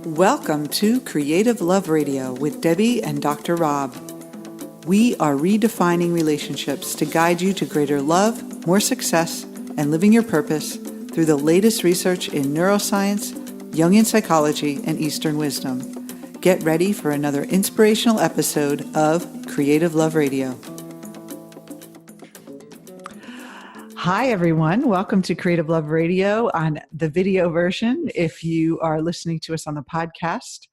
Welcome to Creative Love Radio with Debbie and Dr. Rob. We are redefining relationships to guide you to greater love, more success, and living your purpose through the latest research in neuroscience, Jungian psychology, and Eastern wisdom. Get ready for another inspirational episode of Creative Love Radio. Hi, everyone. Welcome to Creative Love Radio on the video version. If you are listening to us on the podcast,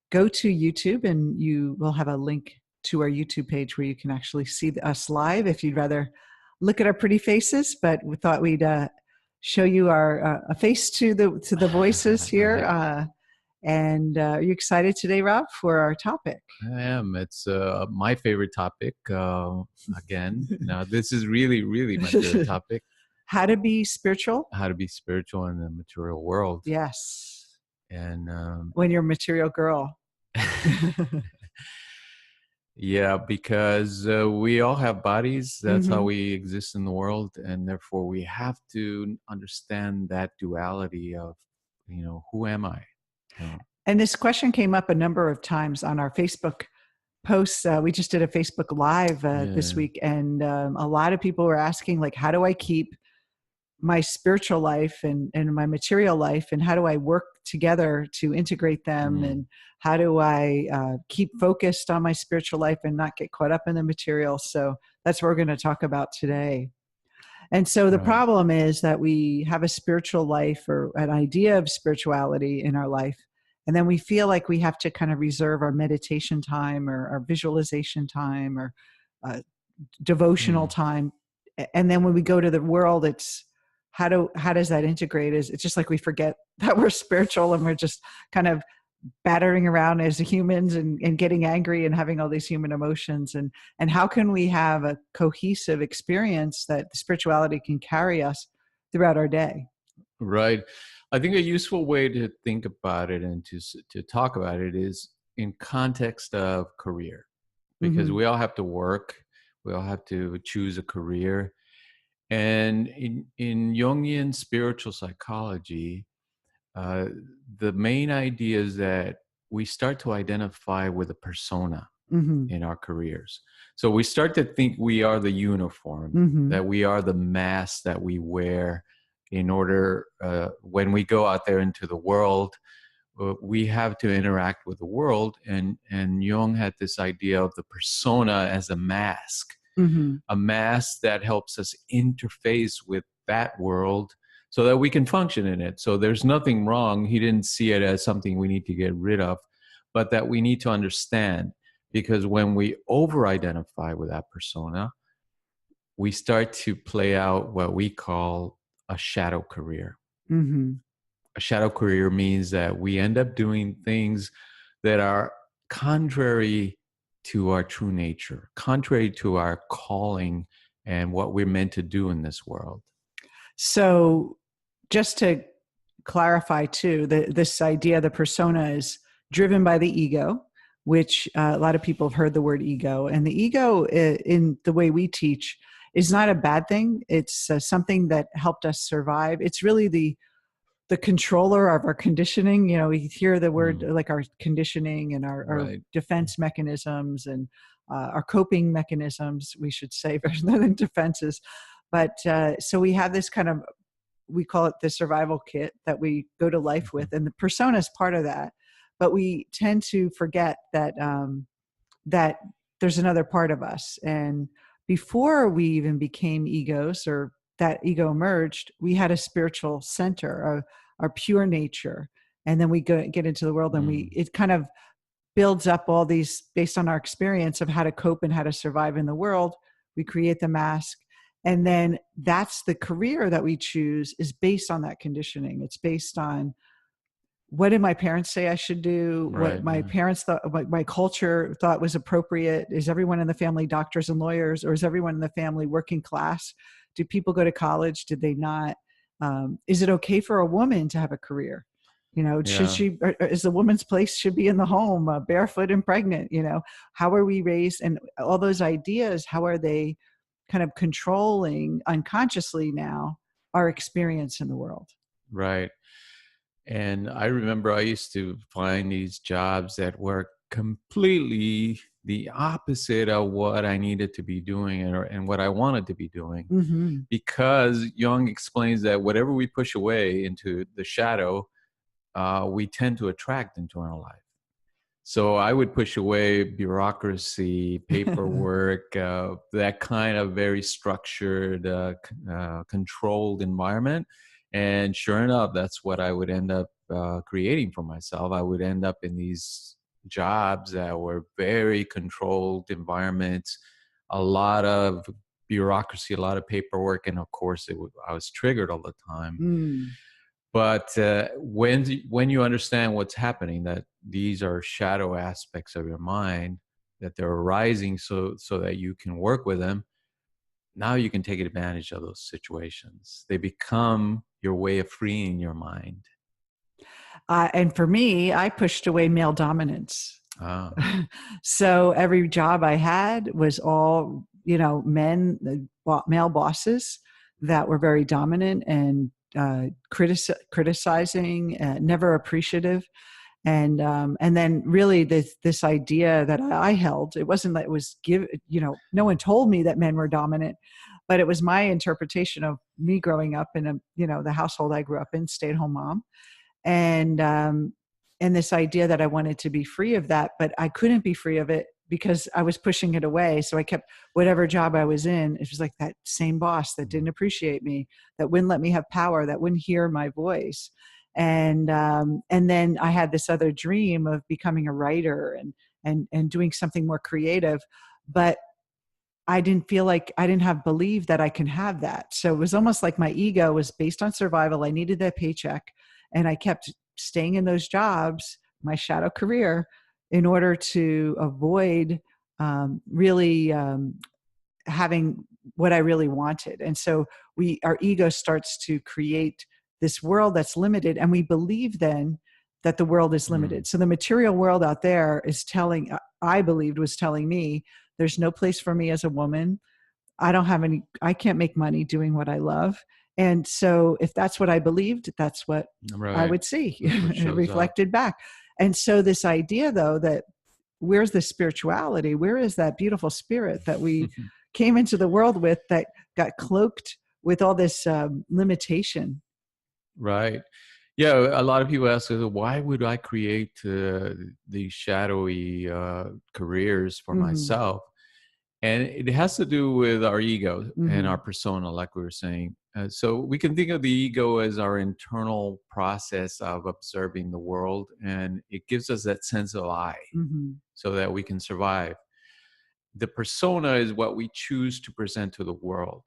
go to YouTube and you will have a link to our YouTube page where you can actually see us live if you'd rather look at our pretty faces. But we thought we'd show you our a face to the voices here. And are you excited today, Rob, for our topic? I am. It's my favorite topic. Again, now this is really my favorite topic. How to be spiritual? How to be spiritual in the material world. Yes. And when you're a material girl. Yeah, because we all have bodies. That's how we exist in the world. And therefore, we have to understand that duality of, who am I? And this question came up a number of times on our Facebook posts. We just did a Facebook Live this week, and a lot of people were asking, like, how do I keep my spiritual life and my material life, and how do I work together to integrate them, and how do I keep focused on my spiritual life and not get caught up in the material? So that's what we're going to talk about today. And so the problem is that we have a spiritual life or an idea of spirituality in our life, and then we feel like we have to kind of reserve our meditation time or our visualization time or devotional time. And then when we go to the world, it's how does that integrate? It's just like we forget that we're spiritual and we're just kind of battering around as humans and getting angry and having all these human emotions. And how can we have a cohesive experience that spirituality can carry us throughout our day? Right. I think a useful way to think about it and to talk about it is in context of career, because we all have to work. We all have to choose a career. And in Jungian spiritual psychology, the main idea is that we start to identify with a persona in our careers. So we start to think we are the uniform, that we are the mask that we wear in order, when we go out there into the world, we have to interact with the world. And Jung had this idea of the persona as a mask. A mask that helps us interface with that world so that we can function in it. So there's nothing wrong. He didn't see it as something we need to get rid of, but that we need to understand, because when we over-identify with that persona, we start to play out what we call a shadow career. A shadow career means that we end up doing things that are contrary to our true nature, contrary to our calling and what we're meant to do in this world. So just to clarify too, this idea, the persona is driven by the ego, which a lot of people have heard the word ego. And the ego, in the way we teach, is not a bad thing. It's something that helped us survive. It's really the controller of our conditioning. We hear the word like our conditioning and our defense mechanisms and our coping mechanisms, we should say, rather than defenses. But so we have this kind of, we call it the survival kit that we go to life with, and the persona is part of that. But we tend to forget that that there's another part of us. And before we even became egos, or that ego emerged, we had a spiritual center, our pure nature. And then we get into the world, and it kind of builds up all these based on our experience of how to cope and how to survive in the world. We create the mask. And then that's the career that we choose is based on that conditioning. It's based on, what did my parents say I should do? What my parents thought, what my culture thought was appropriate. Is everyone in the family doctors and lawyers, or is everyone in the family working class? Do people go to college? Did they not? Is it okay for a woman to have a career? Should she, is the woman's place should be in the home, barefoot and pregnant? How are we raised? And all those ideas, how are they kind of controlling unconsciously now our experience in the world? Right. And I remember I used to find these jobs that were completely the opposite of what I needed to be doing and what I wanted to be doing. Mm-hmm. Because Jung explains that whatever we push away into the shadow, we tend to attract into our life. So I would push away bureaucracy, paperwork, that kind of very structured, controlled environment. And sure enough, that's what I would end up creating for myself. I would end up in these jobs that were very controlled environments, a lot of bureaucracy, a lot of paperwork, and of course, I was triggered all the time. Mm. But when you understand what's happening, that these are shadow aspects of your mind, that they're arising so that you can work with them, now you can take advantage of those situations. They become your way of freeing your mind. And for me, I pushed away male dominance. Ah. So every job I had was all, men, male bosses that were very dominant and criticizing, never appreciative. And then really this idea that I held, it wasn't that it was no one told me that men were dominant, but it was my interpretation of me growing up in the household I grew up in, stay-at-home mom, and this idea that I wanted to be free of that, but I couldn't be free of it because I was pushing it away. So I kept, whatever job I was in, it was like that same boss that didn't appreciate me, that wouldn't let me have power, that wouldn't hear my voice. And then I had this other dream of becoming a writer and doing something more creative, but I didn't feel like I didn't have belief that I can have that. So it was almost like my ego was based on survival. I needed that paycheck, and I kept staying in those jobs, my shadow career, in order to avoid really having what I really wanted. And so our ego starts to create this world that's limited, and we believe then that the world is limited. So the material world out there is telling, I believed was telling me, there's no place for me as a woman. I can't make money doing what I love. And so if that's what I believed, that's what I Right. would see That's what shows up. reflected back. And so this idea, though, that where's the spirituality? Where is that beautiful spirit that we came into the world with that got cloaked with all this limitation? Right. Yeah, a lot of people ask, why would I create these shadowy careers for Mm-hmm. myself? And it has to do with our ego and Mm-hmm. our persona, like we were saying. So we can think of the ego as our internal process of observing the world, and it gives us that sense of I Mm-hmm. so that we can survive. The persona is what we choose to present to the world.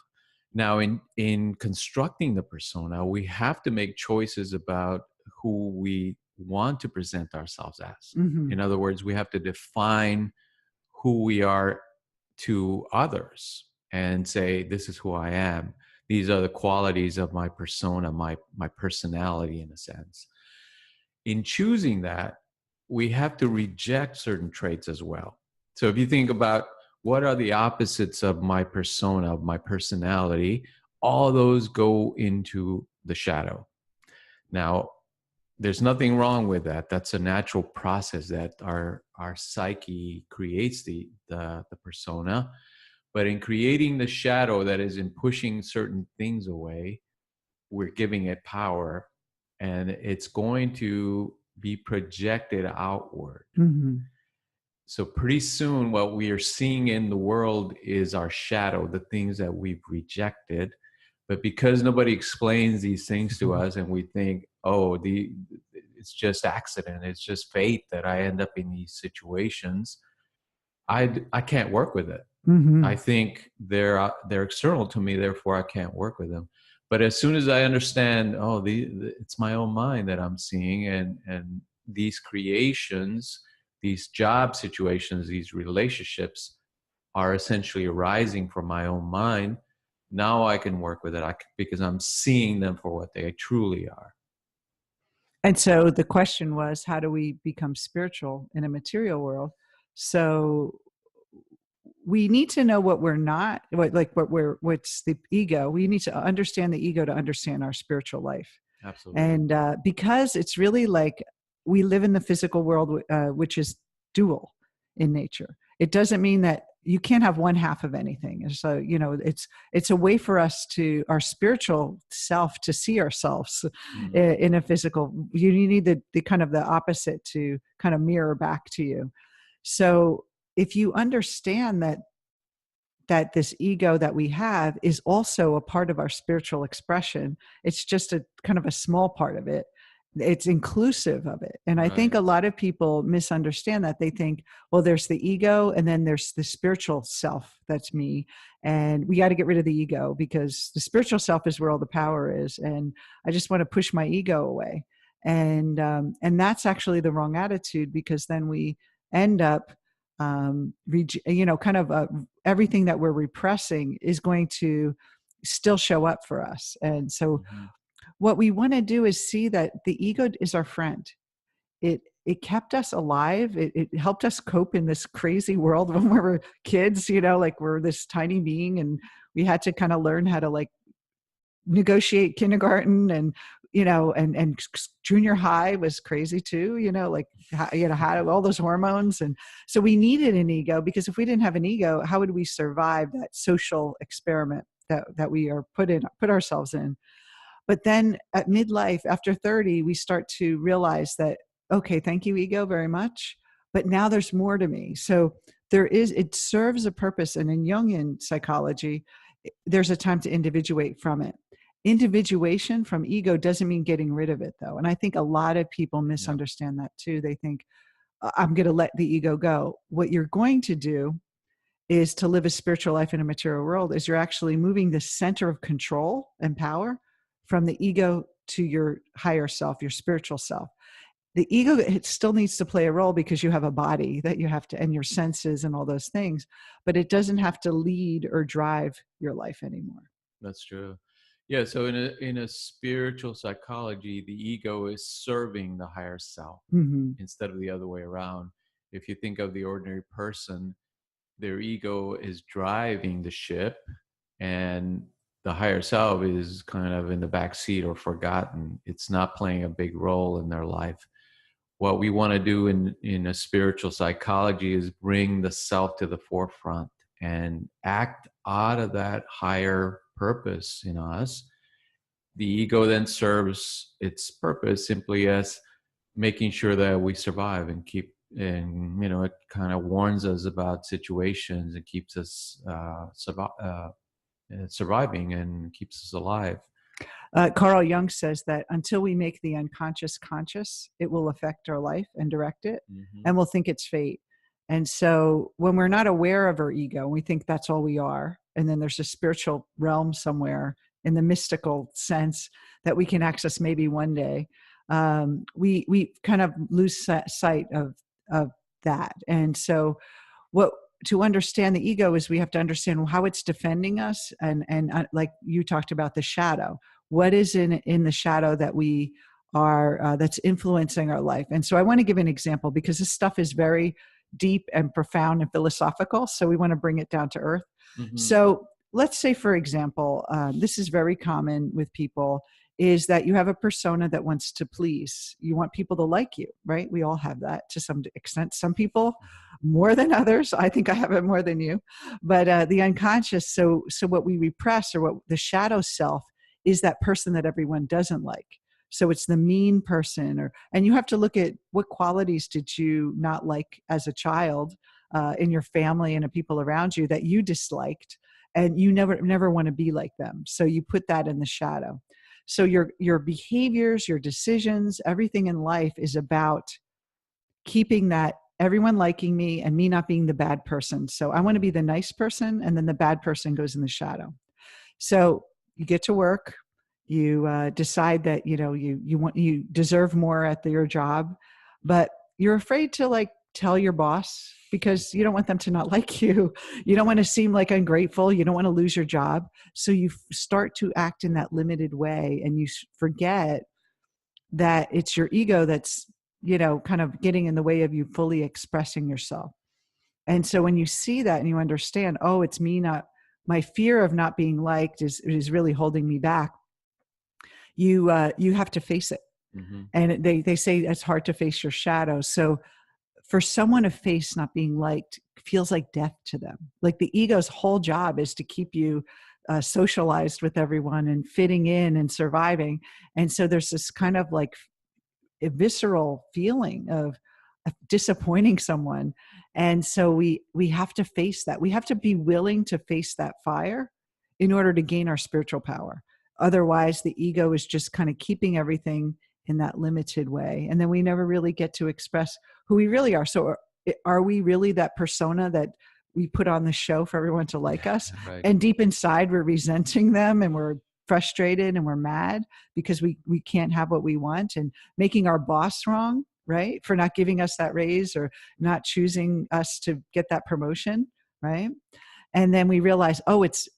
Now, in constructing the persona, we have to make choices about who we want to present ourselves as. Mm-hmm. In other words, we have to define who we are to others and say, this is who I am. These are the qualities of my persona, my personality, in a sense. In choosing that, we have to reject certain traits as well. So if you think about what are the opposites of my persona, of my personality, all those go into the shadow. Now, there's nothing wrong with that. That's a natural process that our psyche creates the persona. But in creating the shadow, that is in pushing certain things away, we're giving it power, and it's going to be projected outward. Mm-hmm. So pretty soon what we are seeing in the world is our shadow, the things that we've rejected. But because nobody explains these things to us, and we think, oh, it's just accident, it's just fate that I end up in these situations, I can't work with it. Mm-hmm. I think they're external to me, therefore I can't work with them. But as soon as I understand, oh, it's my own mind that I'm seeing, and these creations, these job situations, these relationships are essentially arising from my own mind. Now I can work with it because I'm seeing them for what they truly are. And so the question was, how do we become spiritual in a material world? So we need to know what we're not, what's the ego. We need to understand the ego to understand our spiritual life. Absolutely. And because it's really like we live in the physical world, which is dual in nature. It doesn't mean that you can't have one half of anything. And so, it's a way for us to our spiritual self to see ourselves Mm. in a physical. You need the kind of the opposite to kind of mirror back to you. So if you understand that this ego that we have is also a part of our spiritual expression. It's just a kind of a small part of it. It's inclusive of it. And I think Right. a lot of people misunderstand that. They think, well, there's the ego and then there's the spiritual self. That's me. And we got to get rid of the ego because the spiritual self is where all the power is. And I just want to push my ego away. And that's actually the wrong attitude, because then we end up kind of everything that we're repressing is going to still show up for us. And so Hmm. what we want to do is see that the ego is our friend. It kept us alive. It helped us cope in this crazy world when we were kids, like we're this tiny being, and we had to kind of learn how to like negotiate kindergarten, and and junior high was crazy too, like how all those hormones. And so we needed an ego, because if we didn't have an ego, how would we survive that social experiment that we are put ourselves in? But then at midlife, after 30, we start to realize that, okay, thank you, ego, very much, but now there's more to me. So it serves a purpose. And in Jungian psychology, there's a time to individuate from it. Individuation from ego doesn't mean getting rid of it, though. And I think a lot of people Yeah. misunderstand that too. They think, I'm going to let the ego go. What you're going to do is to live a spiritual life in a material world, is you're actually moving the center of control and power from the ego to your higher self, your spiritual self. The ego, it still needs to play a role because you have a body that you have to, and your senses and all those things, but it doesn't have to lead or drive your life anymore. That's true. Yeah. So in a spiritual psychology, the ego is serving the higher self Mm-hmm. instead of the other way around. If you think of the ordinary person, their ego is driving the ship, and the higher self is kind of in the back seat or forgotten. It's not playing a big role in their life. What we want to do in a spiritual psychology is bring the self to the forefront and act out of that higher purpose in us. The ego then serves its purpose simply as making sure that we survive and keep, and it kind of warns us about situations and keeps us surviving and keeps us alive. Carl Jung says that until we make the unconscious conscious, it will affect our life and direct it, Hmm. and we'll think it's fate. And so when we're not aware of our ego, we think that's all we are. And then there's a spiritual realm somewhere in the mystical sense that we can access maybe one day. We kind of lose sight of that. And so what to understand the ego is we have to understand how it's defending us, and like you talked about, the shadow. What is in the shadow that we are that's influencing our life? And so I want to give an example, because this stuff is very deep and profound and philosophical, so we want to bring it down to earth. Hmm. So let's say, for example, this is very common with people, is that you have a persona that wants to please. You want people to like you, right? We all have that to some extent. Some people more than others. I think I have it more than you. But the unconscious, so what we repress, or what the shadow self, is that person that everyone doesn't like. So it's the mean person, and you have to look at what qualities did you not like as a child, in your family and the people around you, that you disliked, and you never want to be like them. So you put that in the shadow. So your behaviors, your decisions, everything in life is about keeping that everyone liking me and me not being the bad person. So I want to be the nice person, and then the bad person goes in the shadow. So you get to work, you decide that you deserve more at your job, but you're afraid to like tell your boss, because you don't want them to not like you. You don't want to seem like ungrateful. You don't want to lose your job. So you start to act in that limited way, and you forget that it's your ego that's kind of getting in the way of you fully expressing yourself. And so when you see that and you understand, oh, it's me, not my fear of not being liked is really holding me back, you have to face it. Hmm. And they say it's hard to face your shadows. So for someone to face not being liked feels like death to them. Like the ego's whole job is to keep you socialized with everyone and fitting in and surviving. And so there's this kind of like a visceral feeling of disappointing someone. And so we have to face that. We have to be willing to face that fire in order to gain our spiritual power. Otherwise, the ego is just kind of keeping everything in that limited way. And then we never really get to express who we really are. So are we really that persona that we put on the show for everyone to like us? Right. And deep inside, we're resenting them and we're frustrated and we're mad because we can't have what we want, and making our boss wrong, right, for not giving us that raise or not choosing us to get that promotion, right? And then we realize, oh, it's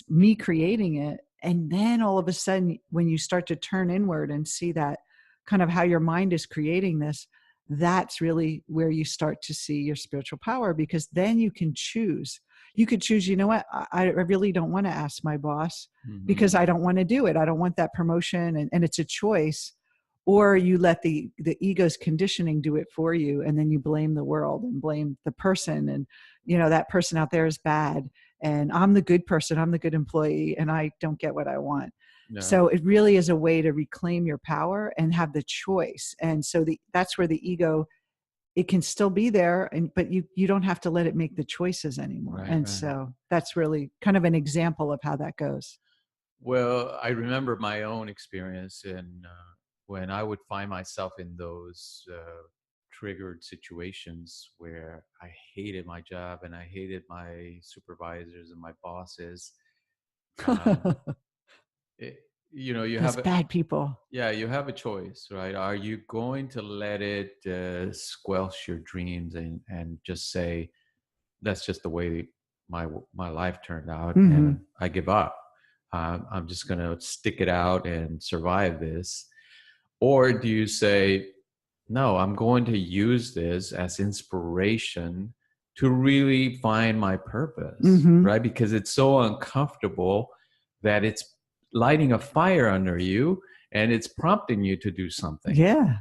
me creating it. And then all of a sudden, when you start to turn inward and see that kind of how your mind is creating this, that's really where you start to see your spiritual power, because then you can choose. You could choose, you know what, I really don't want to ask my boss because I don't want to do it. I don't want that promotion. And it's a choice. Or you let the ego's conditioning do it for you, and then you blame the world and blame the person, and that person out there is bad, and I'm the good person, I'm the good employee, and I don't get what I want. Yeah. So it really is a way to reclaim your power and have the choice. And so that's where the ego, it can still be there, but you don't have to let it make the choices anymore. Right, And right. so that's really kind of an example of how that goes. Well, I remember my own experience when I would find myself in those triggered situations where I hated my job and I hated my supervisors and my bosses. Um, it, you Those have bad people. you have a choice, right? Are you going to let it squelch your dreams and just say, that's just the way my life turned out, and I give up. I'm just going to stick it out and survive this. Or do you say, no, I'm going to use this as inspiration to really find my purpose, right? Because it's so uncomfortable that it's lighting a fire under you and it's prompting you to do something. Yeah.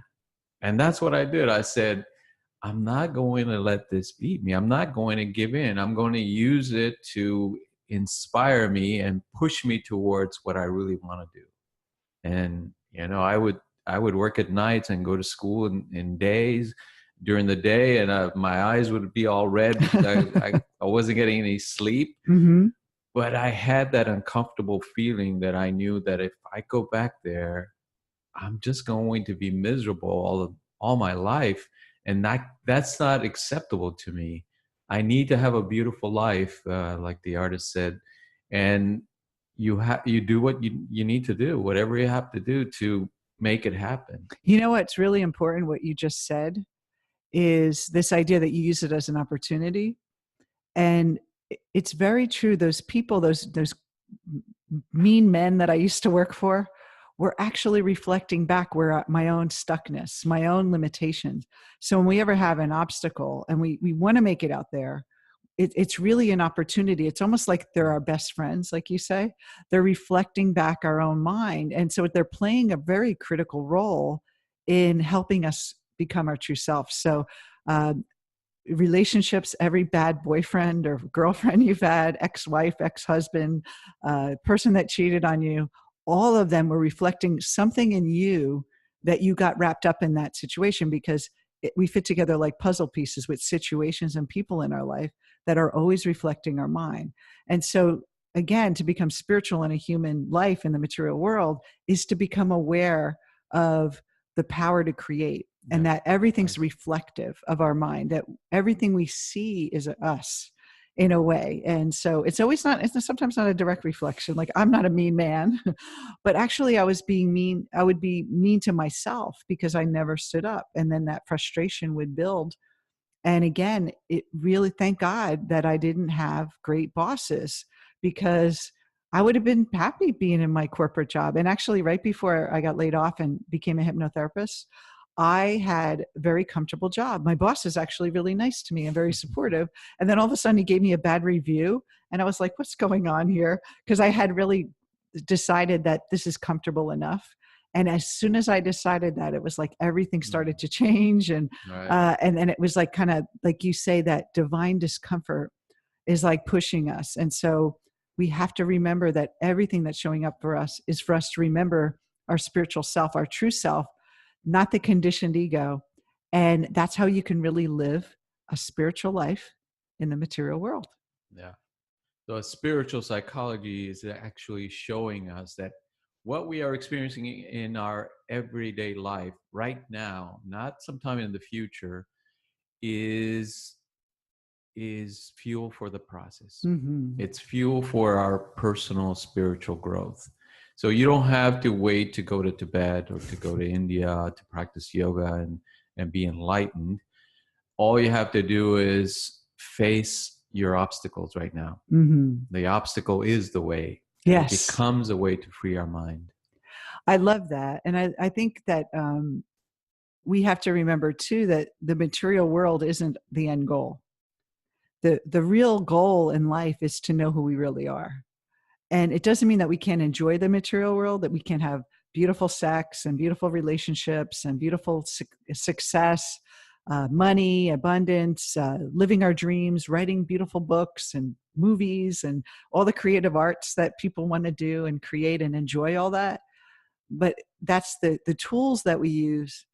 And that's what I did. I said, I'm not going to let this beat me. I'm not going to give in. I'm going to use it to inspire me and push me towards what I really want to do. And, I would work at nights and go to school in days during the day, and my eyes would be all red because I wasn't getting any sleep. But I had that uncomfortable feeling that I knew that if I go back there, I'm just going to be miserable all my life. And that's not acceptable to me. I need to have a beautiful life, like the artist said. And you do what you need to do, whatever you have to do to make it happen. What's really important, what you just said, is this idea that you use it as an opportunity. And it's very true. Those people, those mean men that I used to work for, were actually reflecting back where my own stuckness, my own limitations. So when we ever have an obstacle and we want to make it out there, it's really an opportunity. It's almost like they're our best friends, like you say. They're reflecting back our own mind. And so they're playing a very critical role in helping us become our true self. So relationships, every bad boyfriend or girlfriend you've had, ex-wife, ex-husband, person that cheated on you, all of them were reflecting something in you that you got wrapped up in that situation, because we fit together like puzzle pieces with situations and people in our life that are always reflecting our mind. And so again, to become spiritual in a human life in the material world is to become aware of the power to create, and that everything's reflective of our mind, that everything we see is us in a way. And so it's sometimes not a direct reflection. Like, I'm not a mean man, but actually I would be mean to myself because I never stood up. And then that frustration would build. And again, it really, thank God that I didn't have great bosses, because I would have been happy being in my corporate job. And actually, right before I got laid off and became a hypnotherapist, I had a very comfortable job. My boss is actually really nice to me and very supportive. And then all of a sudden he gave me a bad review. And I was like, what's going on here? Because I had really decided that this is comfortable enough. And as soon as I decided that, it was like everything started to change. Right. And then it was like, kind of like you say, that divine discomfort is like pushing us. And so we have to remember that everything that's showing up for us is for us to remember our spiritual self, our true self, not the conditioned ego. And that's how you can really live a spiritual life in the material world. Yeah. So spiritual psychology is actually showing us that what we are experiencing in our everyday life right now, not sometime in the future, is fuel for the process. Mm-hmm. It's fuel for our personal spiritual growth. So you don't have to wait to go to Tibet or to go to India to practice yoga and be enlightened. All you have to do is face your obstacles right now. Mm-hmm. The obstacle is the way. Yes. It becomes a way to free our mind. I love that. And I think that we have to remember too, that the material world isn't the end goal. The real goal in life is to know who we really are. And it doesn't mean that we can't enjoy the material world, that we can have beautiful sex and beautiful relationships and beautiful success, money, abundance, living our dreams, writing beautiful books and movies and all the creative arts that people want to do and create and enjoy all that. But that's the tools that we use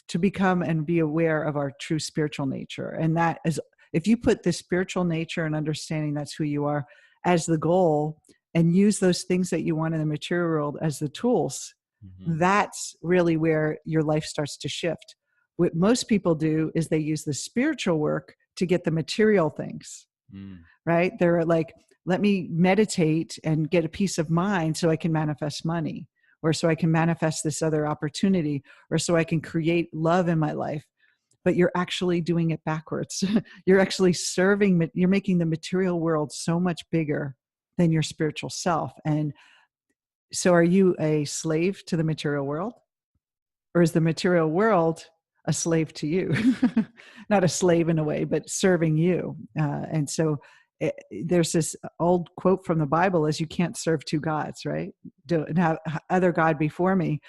to become and be aware of our true spiritual nature. And that is, if you put the spiritual nature and understanding that's who you are as the goal, and use those things that you want in the material world as the tools, that's really where your life starts to shift. What most people do is they use the spiritual work to get the material things, right? They're like, let me meditate and get a peace of mind so I can manifest money, or so I can manifest this other opportunity, or so I can create love in my life. But you're actually doing it backwards. You're actually you're making the material world so much bigger than your spiritual self. And so are you a slave to the material world? Or is the material world a slave to you? Not a slave in a way, but serving you. And so there's this old quote from the Bible is, you can't serve two gods, right? Don't have other God before me.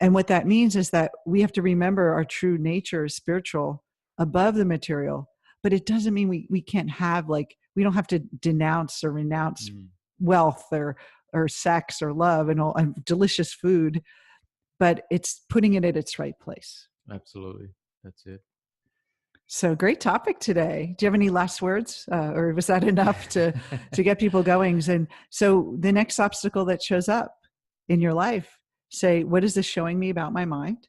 And what that means is that we have to remember our true nature is spiritual above the material, but it doesn't mean we can't have, like, we don't have to denounce or renounce wealth or sex or love and all and delicious food, but it's putting it at its right place. Absolutely. That's it. So great topic today. Do you have any last words, or was that enough to get people going? And so the next obstacle that shows up in your life, say, what is this showing me about my mind?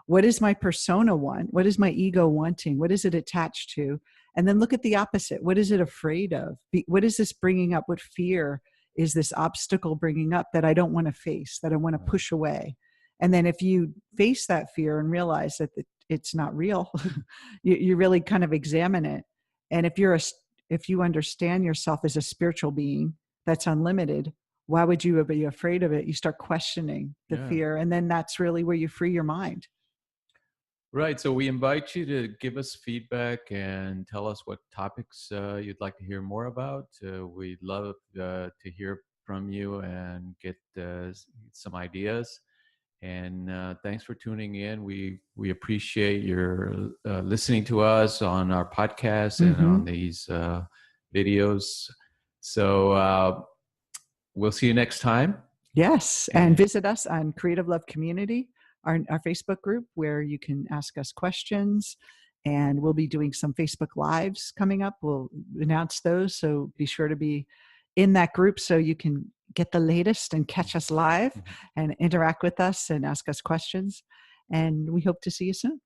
What is my persona want? What is my ego wanting? What is it attached to? And then look at the opposite. What is it afraid of? What is this bringing up? What fear is this obstacle bringing up that I don't want to face, that I want to push away? And then if you face that fear and realize that it's not real, you really kind of examine it. And if you understand yourself as a spiritual being that's unlimited, why would you be afraid of it? You start questioning the fear, and then that's really where you free your mind. Right. So we invite you to give us feedback and tell us what topics you'd like to hear more about. We'd love to hear from you and get some ideas. And thanks for tuning in. We appreciate your listening to us on our podcast and on these videos. So we'll see you next time. Yes. And visit us on Creative Love Community, our Facebook group, where you can ask us questions. And we'll be doing some Facebook Lives coming up. We'll announce those. So be sure to be in that group so you can get the latest and catch us live and interact with us and ask us questions. And we hope to see you soon.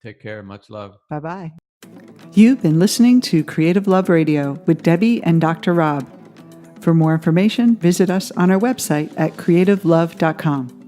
Take care. Much love. Bye-bye. You've been listening to Creative Love Radio with Debbie and Dr. Rob. For more information, visit us on our website at creativelove.com.